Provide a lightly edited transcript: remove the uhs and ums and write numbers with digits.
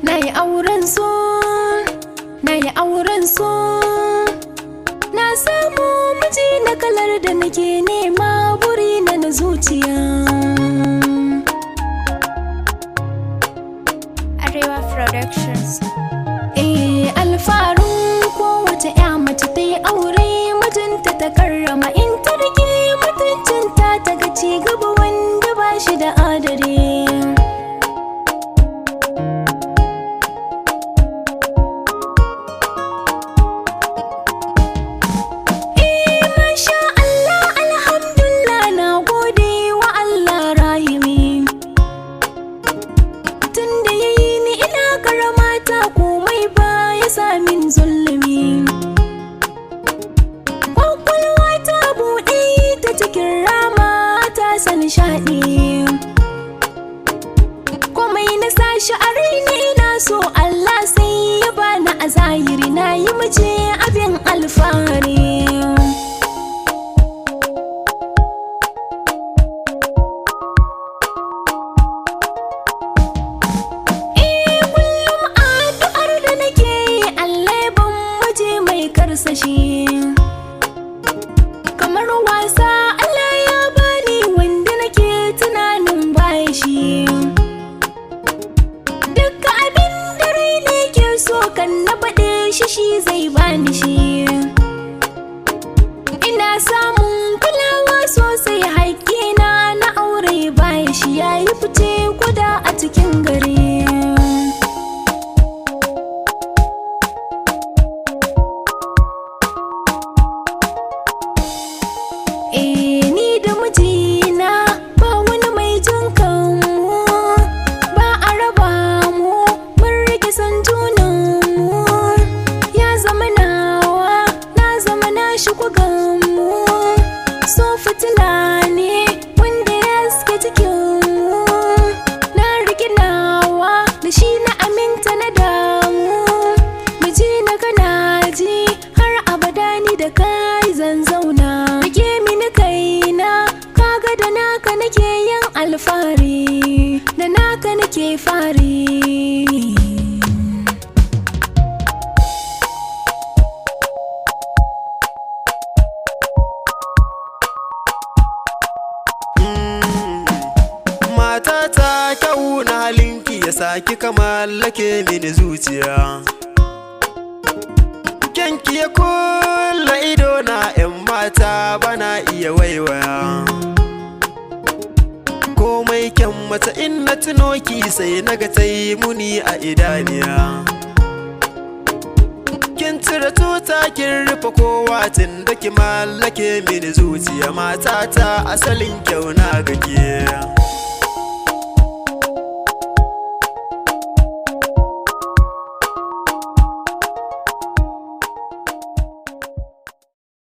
Nayi auren so, nayi auren so. Na samu miji na kalar da nake nema, buri na zuciya. Arewa Productions. Alfarin kowace ya mace ta yi aure, mijinta ta karrama, in ta rike mutuncinta ta ga ci gaba wanda ba shi da adari. Min zulumi kwakwalwa ta buɗe ta cikin rama ta san nishaɗi, komai na sashi a raina ina so Allah sai ya bani a zahiri, na yi miji abin alfahari. Karsashi kamar wasa Allah ya bani wanda nake tunanin baya shi, duka abin da rai ne ke so kan na faɗe shi zai bani shi. Ina samun kulawa sosai, haƙƙina na aure baya shi, yayi fice guda a cikin gari. Ni da mijina ba wani mai jin kanmu, ba a raba mu, mun rike san junanmu. Ya zama nawa, na zama nashi kuganmu, so fitila ne wanda ya haske cikinmu. Na rike nawa da shi na aminta na damu, mijina kana ji har abada ni da kai zan zauna. Da naka nake yin alfahari, da naka nake fari. Matata kyau na halinki ya saki ka mallake mini zuciya. Kyanki ya kulla ido na 'yan mata bana iya waiwaya. Komai kyan mata in na tuno ki sai naga tai muni a idaniya. Kin cire tuta kin rufe kowa tun da ki mallake mini zuciya. Matata asalin kyau na gake.